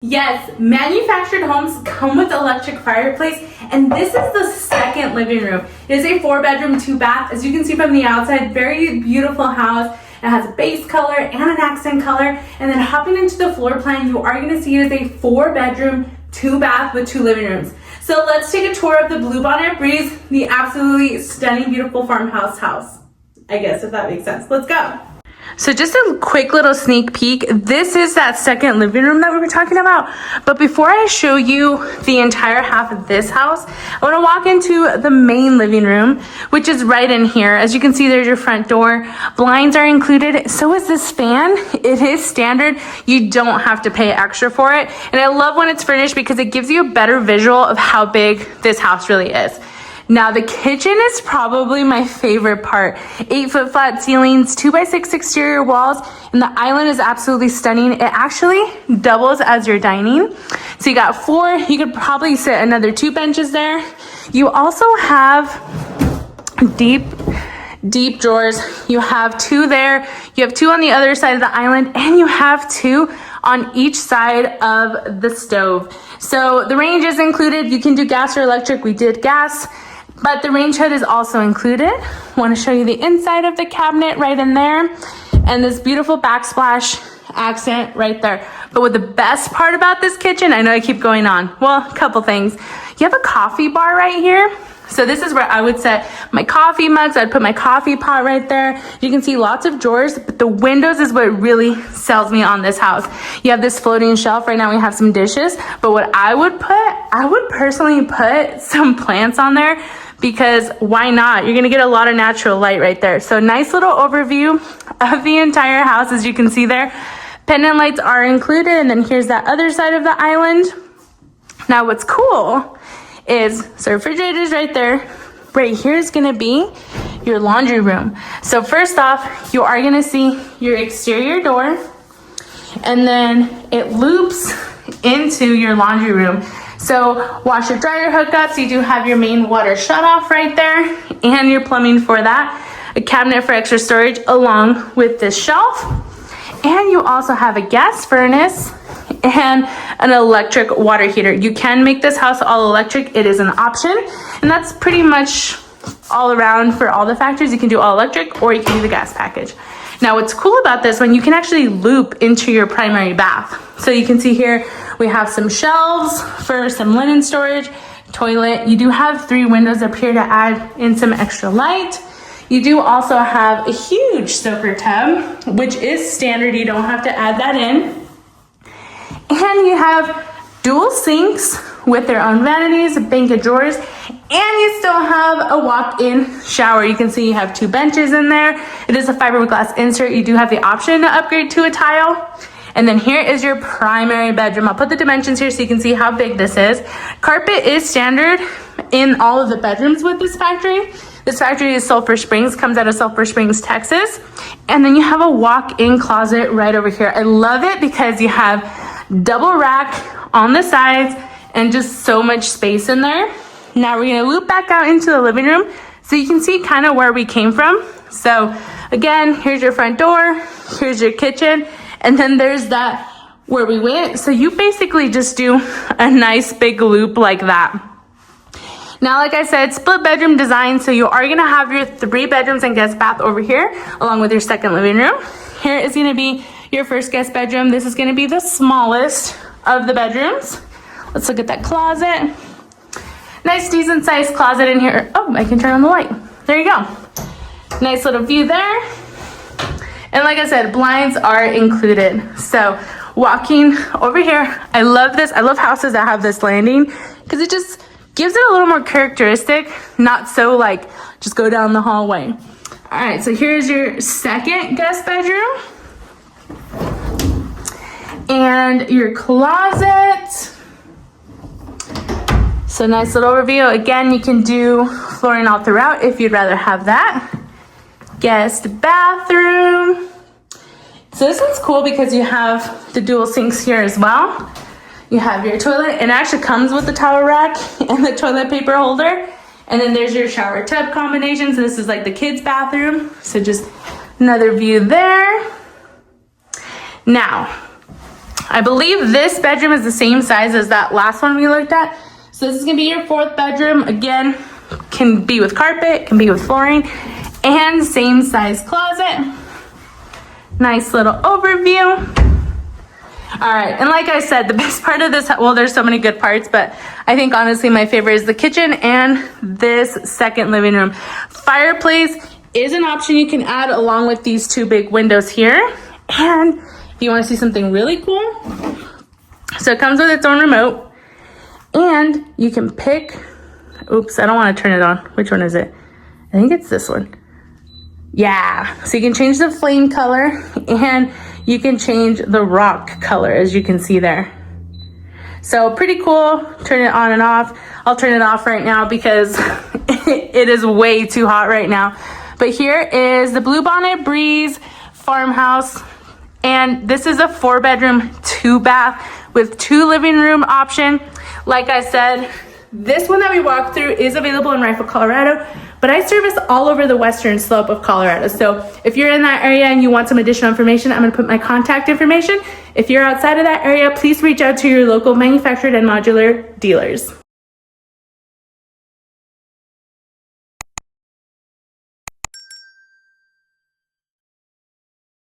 Yes, manufactured homes come with electric fireplace, and this is the second living room. It is a 4-bedroom, 2-bath. As you can see from the outside, very beautiful house. It has a base color and an accent color. And then hopping into the floor plan, you are going to see it is a 4-bedroom, 2-bath with 2 living rooms. So let's take a tour of the Bluebonnet Breeze, the absolutely stunning, beautiful farmhouse house. I guess, if that makes sense. Let's go. So just a quick little sneak peek. This is that second living room that we were talking about. But before I show you the entire half of this house, I want to walk into the main living room, which is right in here. As you can see, there's your front door. Blinds are included. So is this fan. It is standard. You don't have to pay extra for it. And I love when it's furnished because it gives you a better visual of how big this house really is. Now the kitchen is probably my favorite part. 8-foot flat ceilings, 2x6 exterior walls, and the island is absolutely stunning. It actually doubles as your dining. So you got 4, you could probably sit another 2 benches there. You also have deep drawers. You have 2 there, you have 2 on the other side of the island, and you have 2 on each side of the stove. So the range is included. You can do gas or electric. We did gas. But the range hood is also included. I want to show you the inside of the cabinet right in there. And this beautiful backsplash accent right there. But what the best part about this kitchen, I know I keep going on. Well, a couple things. You have a coffee bar right here. So this is where I would set my coffee mugs. I'd put my coffee pot right there. You can see lots of drawers, but the windows is what really sells me on this house. You have this floating shelf. Right now we have some dishes, but what I would personally put some plants on there because why not? You're gonna get a lot of natural light right there. So nice little overview of the entire house. As you can see there, pendant lights are included. And then here's that other side of the island. Now what's cool is, so refrigerator's right there. Right here is gonna be your laundry room. So first off, you are gonna see your exterior door, and then it loops into your laundry room. So washer dryer hookups, you do have your main water shut off right there, and your plumbing for that. A cabinet for extra storage along with this shelf. And you also have a gas furnace and an electric water heater. You can make this house all electric. It is an option, and that's pretty much all around for all the factors. You can do all electric or you can do the gas package. Now what's cool about this one, you can actually loop into your primary bath. So you can see here we have some shelves for some linen storage, toilet. You do have 3 windows up here to add in some extra light. You do also have a huge soaker tub, which is standard. You don't have to add that in. And you have dual sinks with their own vanities, a bank of drawers, and you still have a walk-in shower. You can see you have 2 benches in there. It is a fiberglass insert. You do have the option to upgrade to a tile. And then here is your primary bedroom. I'll put the dimensions here so you can see how big this is. Carpet is standard in all of the bedrooms with this factory. This factory is Sulphur Springs, comes out of Sulphur Springs, Texas. And then you have a walk-in closet right over here. I love it because you have double rack on the sides and just so much space in there. Now we're gonna loop back out into the living room so you can see kind of where we came from. So again, here's your front door, here's your kitchen, and then there's that where we went. So you basically just do a nice big loop like that. Now, like I said, split bedroom design. So you are gonna have your 3 bedrooms and guest bath over here, along with your second living room. Here is gonna be your first guest bedroom. This is gonna be the smallest of the bedrooms. Let's look at that closet. Nice decent sized closet in here. Oh, I can turn on the light. There you go. Nice little view there. And like I said, blinds are included. So walking over here, I love this. I love houses that have this landing because it just gives it a little more characteristic, not so like just go down the hallway. All right, so here's your second guest bedroom and your closet. So nice little overview. Again, you can do flooring all throughout if you'd rather have that. Guest bathroom. So this one's cool because you have the dual sinks here as well. You have your toilet, and it actually comes with the towel rack and the toilet paper holder. And then there's your shower tub combination. So this is like the kids' bathroom. So just another view there. Now, I believe this bedroom is the same size as that last one we looked at. So this is gonna be your 4th bedroom. Again, can be with carpet, can be with flooring, and same size closet. Nice little overview. All right, and like I said, the best part of this, well, there's so many good parts, but I think honestly my favorite is the kitchen and this second living room. Fireplace is an option you can add along with these 2 big windows here. And if you want to see something really cool, so it comes with its own remote, and you can pick, oops, I don't want to turn it on. Which one is it? I think it's this one. Yeah, so you can change the flame color and you can change the rock color, as you can see there. So pretty cool. Turn it on and off. I'll turn it off right now because it is way too hot right now. But here is the Bluebonnet Breeze farmhouse. And this is a 4-bedroom, 2-bath with 2 living room option. Like I said, this one that we walked through is available in Rifle, Colorado, but I service all over the western slope of Colorado. So if you're in that area and you want some additional information, I'm gonna put my contact information. If you're outside of that area, please reach out to your local manufactured and modular dealers.